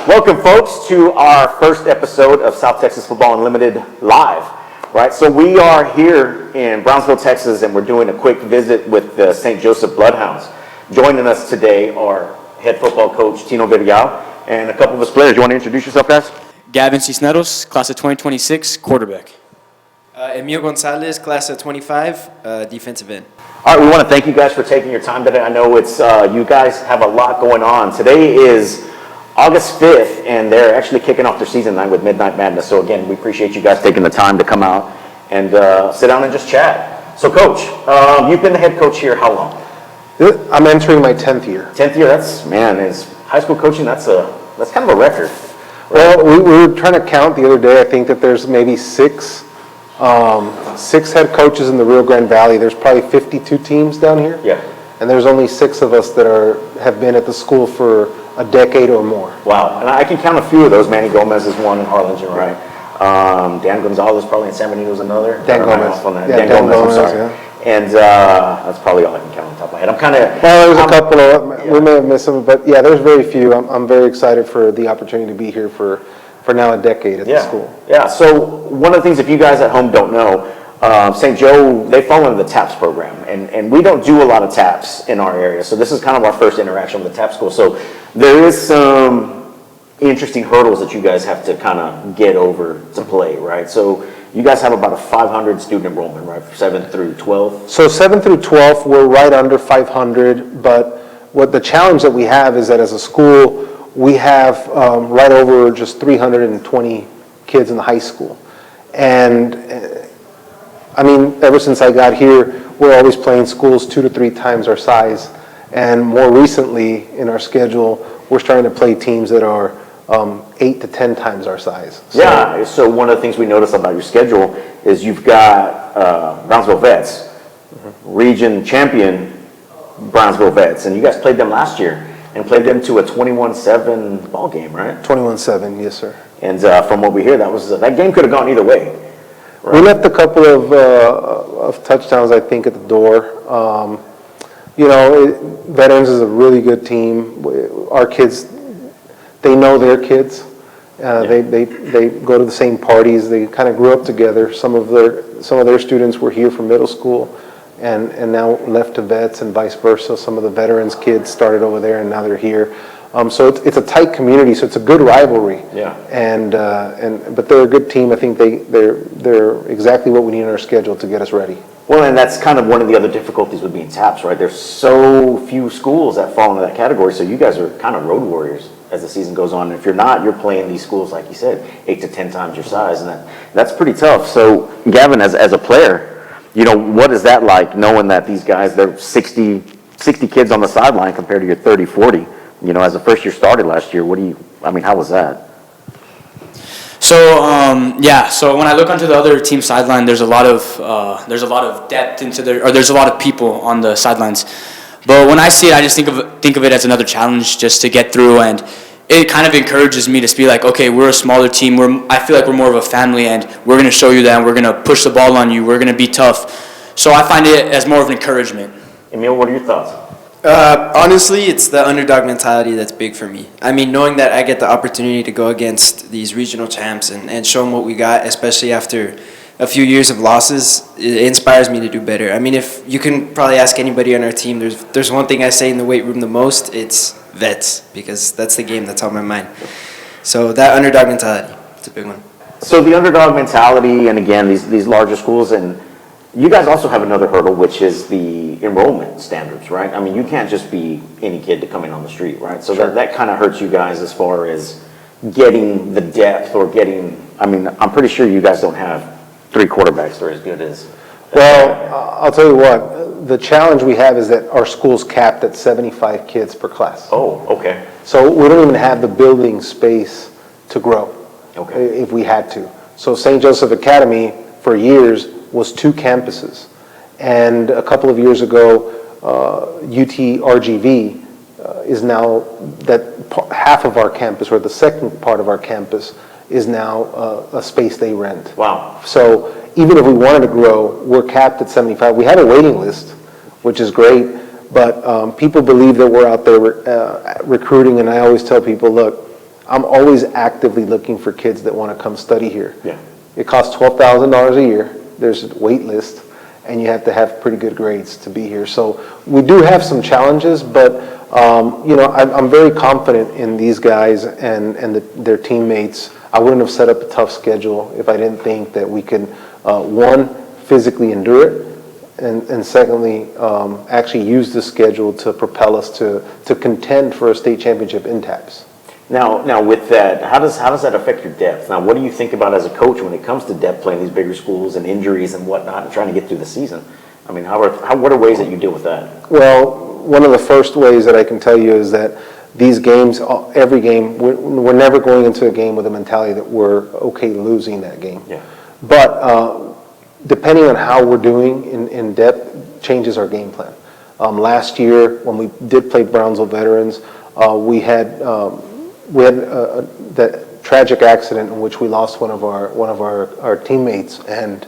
Welcome, folks, to our first episode of South Texas Football Unlimited Live. Right, so we are here in Brownsville, Texas, and we're doing a quick visit with the St. Joseph Bloodhounds. Joining us today are head football coach Tino Villarreal and a couple of his players. You want to introduce yourself, guys? Gavin, Cisneros, class of 2026, quarterback. Emile, Gonzalez, class of 25, defensive end. All right, we want to thank you guys for taking your time today. I know it's you guys have a lot going on. Today is August 5th, and they're actually kicking off their season night with Midnight Madness. So again, we appreciate you guys taking the time to come out and sit down and just chat. So Coach, you've been the head coach here how long? I'm entering my 10th year. 10th year, is high school coaching, that's kind of a record. Right? Well, we were trying to count the other day. I think that there's maybe six head coaches in the Rio Grande Valley. There's probably 52 teams down here. Yeah. And there's only 6 of us that have been at the school for a decade or more. Wow, and I can count a few of those. Manny Gomez is one in Harlingen, right? Dan Gonzalez probably in San Benito is another. Dan Gomez. Dan Gomez, I'm sorry. Yeah. And that's probably all I can count on top of my head. Well, there's a couple of, we may have missed some, but yeah, there's very few. I'm very excited for the opportunity to be here for now a decade at the school. Yeah, so one of the things, if you guys at home don't know, St. Joe, they fall under the TAPS program, and we don't do a lot of TAPS in our area, so this is kind of our first interaction with the TAPS school. So there is some interesting hurdles that you guys have to kind of get over to play, right? So you guys have about a 500 student enrollment, right, 7th through 12th? So 7th through 12th, we're right under 500, but what the challenge that we have is that as a school, we have right over just 320 kids in the high school. And I mean, ever since I got here, we're always playing schools 2 to 3 times our size. And more recently in our schedule, we're starting to play teams that are 8 to 10 times our size. So, so one of the things we notice about your schedule is you've got Brownsville Vets, region champion Brownsville Vets, and you guys played them last year and played them to a 21-7 ball game, right? 21-7, yes, sir. And from what we hear, that game could have gone either way. Right? We left a couple of touchdowns, I think, at the door. Veterans is a really good team. Our kids, they know their kids. They go to the same parties. They kind of grew up together. Some of their students were here from middle school, and now left to vets, and vice versa. Some of the veterans' kids started over there, and now they're here. So it's a tight community. So it's a good rivalry. Yeah. But they're a good team. I think they're exactly what we need in our schedule to get us ready. Well, and that's kind of one of the other difficulties with being TAPS, right? There's so few schools that fall into that category, so you guys are kind of road warriors as the season goes on. And if you're not, you're playing these schools, like you said, 8 to 10 times your size, and that's pretty tough. So, Gavin, as a player, what is that like, knowing that these guys, they're 60 kids on the sideline compared to your 30, 40? As a first year started last year, how was that? So so when I look onto the other team sideline, there's a lot of depth there's a lot of people on the sidelines. But when I see it, I just think of it as another challenge just to get through, and it kind of encourages me to be like, okay, we're a smaller team. I feel like we're more of a family, and we're going to show you that, and we're going to push the ball on you. We're going to be tough. So I find it as more of an encouragement. Emile, what are your thoughts? Honestly, it's the underdog mentality that's big for me. I mean, knowing that I get the opportunity to go against these regional champs and show them what we got, especially after a few years of losses, it inspires me to do better. I mean, if you can probably ask anybody on our team, there's one thing I say in the weight room the most, it's vets, because that's the game that's on my mind. So that underdog mentality, it's a big one. So the underdog mentality, and again, these larger schools, and you guys also have another hurdle, which is the enrollment standards, right? I mean, you can't just be any kid to come in on the street, right? So that kind of hurts you guys as far as getting the depth or I'm pretty sure you guys don't have 3 quarterbacks that are as good as. Well, I'll tell you what, the challenge we have is that our school's capped at 75 kids per class. Oh, okay. So we don't even have the building space to grow. Okay. If we had to. So St. Joseph Academy for years was 2 campuses. And a couple of years ago, UT RGV is now half of our campus, or the second part of our campus, is now a space they rent. Wow. So even if we wanted to grow, we're capped at 75. We have a waiting list, which is great, but people believe that we're out there recruiting, and I always tell people, look, I'm always actively looking for kids that want to come study here. Yeah. It costs $12,000 a year. There's a wait list, and you have to have pretty good grades to be here. So we do have some challenges, but I'm very confident in these guys and their teammates. I wouldn't have set up a tough schedule if I didn't think that we could, one, physically endure it, and secondly, actually use the schedule to propel us to contend for a state championship in TAPS. Now with that, how does that affect your depth? Now, what do you think about as a coach when it comes to depth, playing these bigger schools and injuries and whatnot, and trying to get through the season? I mean, what are ways that you deal with that? Well, one of the first ways that I can tell you is that these games, every game, we're never going into a game with a mentality that we're okay losing that game. Yeah. But depending on how we're doing in depth, changes our game plan. Last year, when we did play Brownsville veterans, we had that tragic accident in which we lost one of our teammates and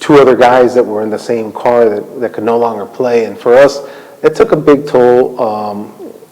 two other guys that were in the same car that could no longer play. And for us, it took a big toll,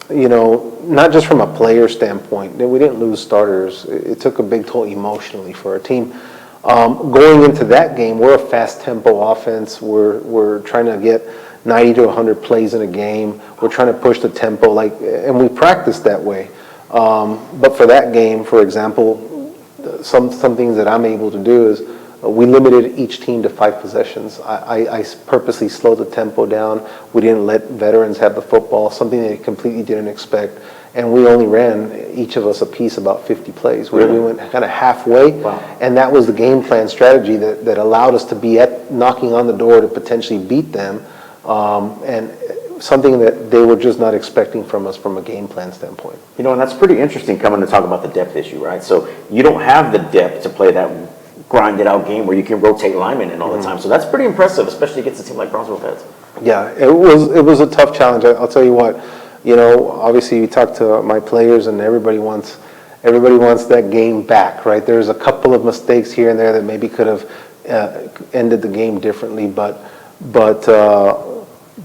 not just from a player standpoint. We didn't lose starters. It took a big toll emotionally for our team. Going into that game, we're a fast tempo offense. We're trying to get 90 to 100 plays in a game. We're trying to push the tempo, and we practice that way. But for that game, for example, some things that I'm able to do is we limited each team to 5 possessions. I purposely slowed the tempo down. We didn't let veterans have the football, something they completely didn't expect. And we only ran, each of us a piece, about 50 plays. We went kind of halfway, Wow. And that was the game plan strategy that allowed us to be knocking on the door to potentially beat them, and something that they were just not expecting from us from a game plan standpoint. And that's pretty interesting coming to talk about the depth issue, right? So you don't have the depth to play that grinded out game where you can rotate linemen in all the time. So that's pretty impressive, especially against a team like Brownsville Vets. Yeah, it was a tough challenge. I'll tell you what, obviously you talk to my players and everybody wants that game back, right? There's a couple of mistakes here and there that maybe could have ended the game differently, but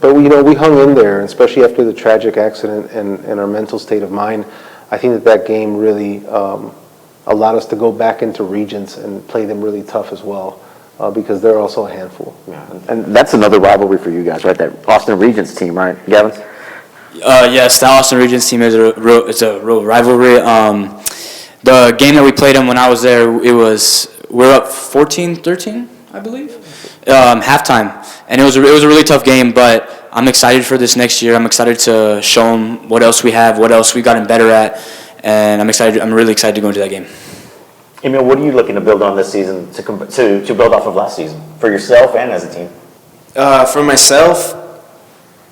we hung in there, especially after the tragic accident and our mental state of mind. I think that game really allowed us to go back into Regents and play them really tough as well, because they're also a handful. Yeah, and that's another rivalry for you guys, right? That Austin Regents team, right, Gavin? Yes, the Austin Regents team is a real rivalry. The game that we played them when I was there, we're up 14-13, I believe, halftime, and it was a really tough game. But I'm excited for this next year. I'm excited to show them what else we have, what else we've gotten better at, and I'm really excited to go into that game. Emile, what are you looking to build on this season to build off of last season for yourself and as a team? For myself,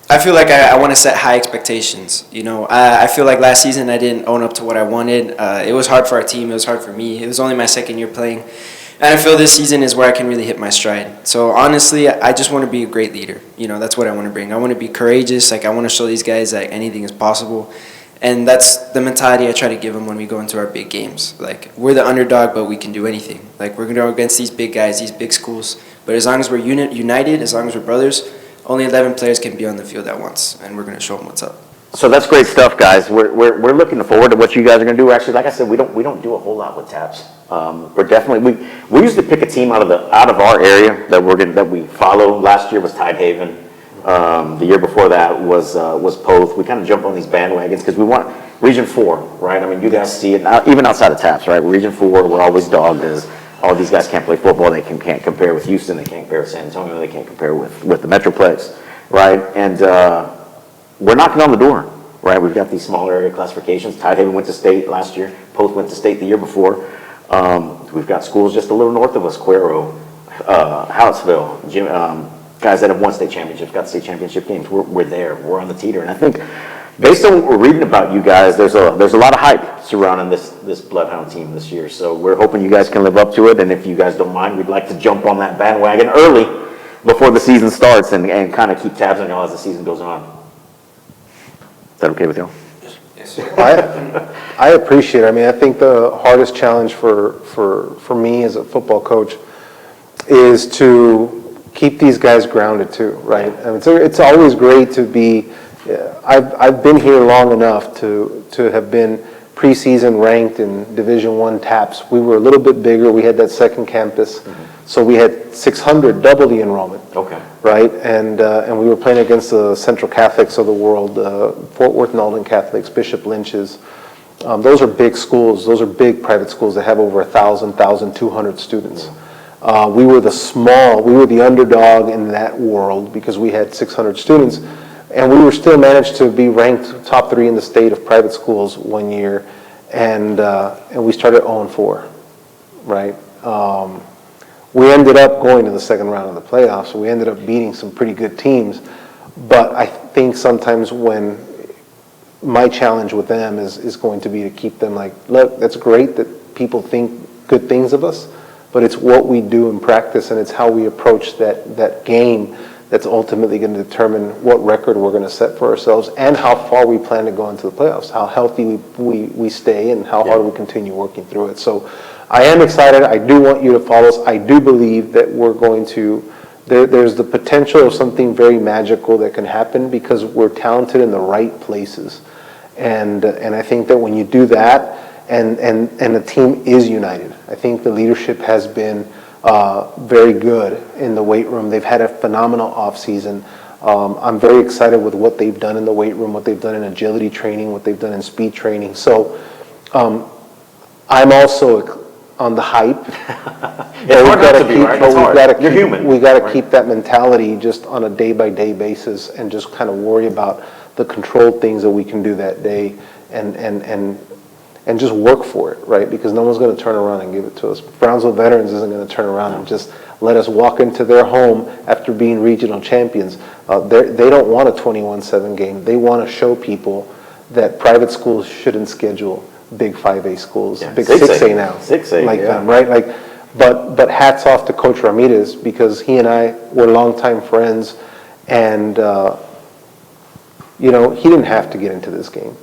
I feel like I want to set high expectations. I feel like last season I didn't own up to what I wanted. It was hard for our team. It was hard for me. It was only my second year playing. And I feel this season is where I can really hit my stride. So honestly, I just want to be a great leader. That's what I want to bring. I want to be courageous. I want to show these guys that anything is possible. And that's the mentality I try to give them when we go into our big games. We're the underdog, but we can do anything. We're going to go against these big guys, these big schools. But as long as we're united, as long as we're brothers, only 11 players can be on the field at once, and we're going to show them what's up. So that's great stuff, guys. We're looking forward to what you guys are going to do. Actually, like I said, we don't do a whole lot with TAPS. We're definitely we usually pick a team out of our area that we follow. Last year was Tidehaven. The year before that was Poth. We kind of jump on these bandwagons because we want Region 4, right? I mean, you guys see it even outside of TAPS, right? Region 4, we're always dogged as all these guys can't play football. They can't compare with Houston. They can't compare with San Antonio. They can't compare with the Metroplex, right? And we're knocking on the door, right? We've got these smaller area classifications. Tidehaven went to state last year. Poth went to state the year before. We've got schools just a little north of us, Cuero, Hallettsville, guys that have won state championships, got state championship games. We're there. We're on the teeter. And I think based on what we're reading about you guys, there's a lot of hype surrounding this Bloodhound team this year. So we're hoping you guys can live up to it. And if you guys don't mind, we'd like to jump on that bandwagon early before the season starts and kind of keep tabs on y'all as the season goes on. Is that okay with y'all? Yes, sir. I appreciate it. I mean, I think the hardest challenge for me as a football coach is to keep these guys grounded too, right? I mean, it's always great to be. I've been here long enough to have been preseason ranked in Division I TAPS. We were a little bit bigger. We had that second campus. So we had 600, double the enrollment. Okay. Right? And we were playing against the Central Catholics of the world, Fort Worth and Alden Catholics, Bishop Lynch's. Those are big schools. Those are big private schools that have over 1,000, 1,200 students. We were the underdog in that world because we had 600 students, and we were still managed to be ranked top 3 in the state of private schools one year, and we started 0-4, right? We ended up going to the second round of the playoffs, so we ended up beating some pretty good teams, but I think sometimes when my challenge with them is going to be to keep them like, look, that's great that people think good things of us, but it's what we do in practice and it's how we approach that game that's ultimately going to determine what record we're going to set for ourselves and how far we plan to go into the playoffs, how healthy we stay and how hard we continue working through it. So I am excited. I do want you to follow us. I do believe that we're going to, there's the potential of something very magical that can happen because we're talented in the right places. And I think that when you do that, and the team is united. I think the leadership has been very good in the weight room. They've had a phenomenal off season. I'm very excited with what they've done in the weight room, what they've done in agility training, what they've done in speed training. So I'm also on the hype. It's hard not to be, right? It's hard. You're human. We got to keep that mentality just on a day-by-day basis and just kind of worry about the controlled things that we can do that day and just work for it, right? Because no one's going to turn around and give it to us. Brownsville Veterans isn't going to turn around and just let us walk into their home after being regional champions. They don't want a 21-7 game. They want to show people that private schools shouldn't schedule big 5A schools, big 6A now, 6A, like them, right? Like, but hats off to Coach Ramirez because he and I were longtime friends, and he didn't have to get into this game,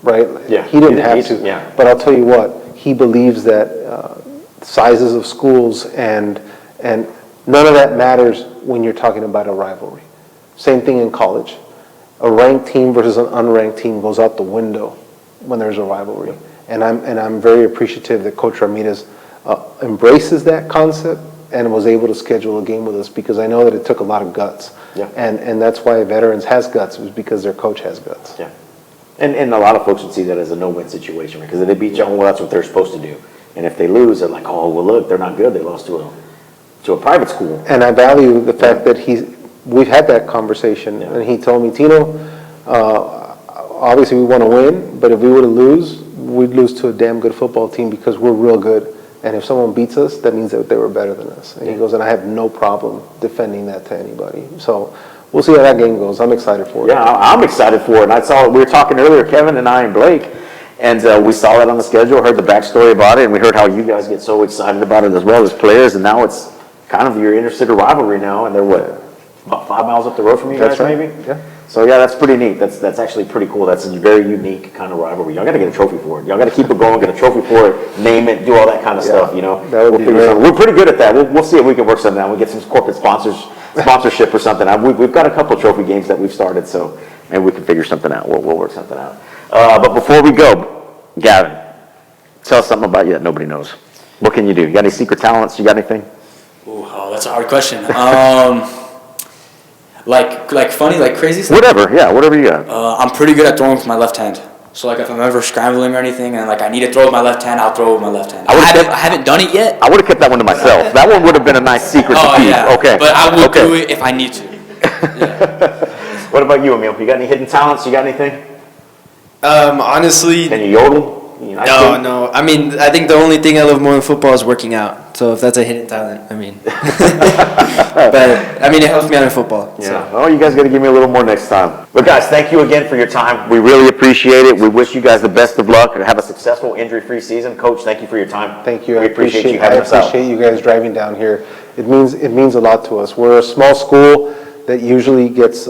right? Yeah, he didn't have to. Yeah. But I'll tell you what, he believes that sizes of schools and none of that matters when you're talking about a rivalry. Same thing in college. A ranked team versus an unranked team goes out the window when there's a rivalry. And I'm very appreciative that Coach Ramirez embraces that concept and was able to schedule a game with us because I know that it took a lot of guts. Yeah. And that's why Veterans has guts, is because their coach has guts. Yeah. And a lot of folks would see that as a no-win situation because if they beat you, well, that's what they're supposed to do. And if they lose, they're like, oh, well, look, they're not good. They lost to a private school. And I value the fact that we've had that conversation, and he told me, Tino, obviously we want to win, but if we were to lose, we'd lose to a damn good football team because we're real good. And if someone beats us, that means that they were better than us. And he goes, and I have no problem defending that to anybody. So we'll see how that game goes. I'm excited for it. Yeah, I'm excited for it. And we were talking earlier, Kevin and I and Blake, and we saw that on the schedule, heard the backstory about it, and we heard how you guys get so excited about it as well as players. And now it's kind of your inter-city rivalry now, and they're about 5 miles up the road from you guys, maybe? Yeah. So yeah, that's pretty neat. That's actually pretty cool. That's a very unique kind of rivalry. Y'all got to get a trophy for it. Y'all got to keep it going, get a trophy for it, name it, do all that kind of stuff. That would be great. We're pretty good at that. We'll see if we can work something out. We'll get some corporate sponsorship or something. We've got a couple trophy games that we've started, so maybe we can figure something out. We'll work something out. But before we go, Gavin, tell us something about you that nobody knows. What can you do? You got any secret talents? You got anything? Ooh, that's a hard question. Like funny, like crazy stuff? Whatever you got. I'm pretty good at throwing with my left hand. So like if I'm ever scrambling or anything and like I need to throw with my left hand, I'll throw with my left hand. I haven't done it yet. I would have kept that one to myself. That one would have been a nice secret to keep. Yeah. Okay. But I will do it if I need to. Yeah. What about you, Emile? You got any hidden talents? You got anything? Honestly, Can you yodel? no. I mean, I think the only thing I love more than football is working out. So if that's a hidden talent, I mean. But, I mean, it helps me out in football. Yeah. Oh, you guys got to give me a little more next time. But, guys, thank you again for your time. We really appreciate it. We wish you guys the best of luck and have a successful injury-free season. Coach, thank you for your time. Thank you. We appreciate you having us out. I appreciate you guys driving down here. It means a lot to us. We're a small school that usually gets,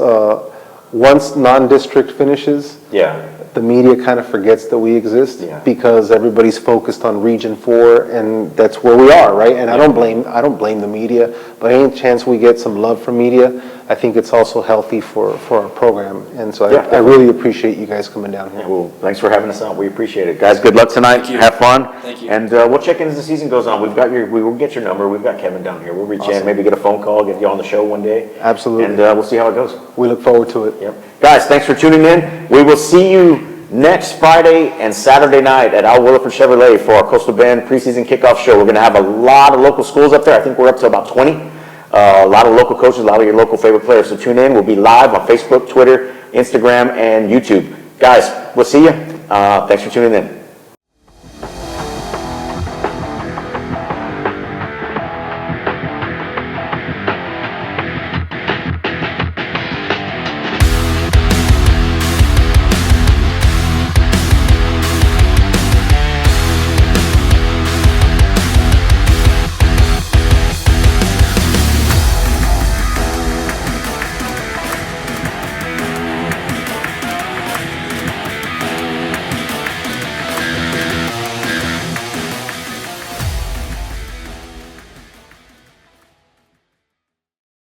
once non-district finishes, the media kind of forgets that we exist because everybody's focused on Region 4, and that's where we are, right? And I don't blame the media, but any chance we get some love from media, I think it's also healthy for our program. And so Yeah. I really appreciate you guys coming down here. Yeah, well, thanks for having us out. We appreciate it. Guys, good luck tonight. Thank you. Have fun. Thank you. And we'll check in as the season goes on. We will get your number. We've got Kevin down here. We'll reach in, Awesome. maybe get a phone call, get you on the show one day. Absolutely. And we'll see how it goes. We look forward to it. Yep. Guys, thanks for tuning in. We will see you next Friday and Saturday night at Al Williford Chevrolet for our Coastal Bend preseason kickoff show. We're going to have a lot of local schools up there. I think we're up to about 20. A lot of local coaches, a lot of your local favorite players. So tune in. We'll be live on Facebook, Twitter, Instagram, and YouTube. Guys, we'll see you. Thanks for tuning in.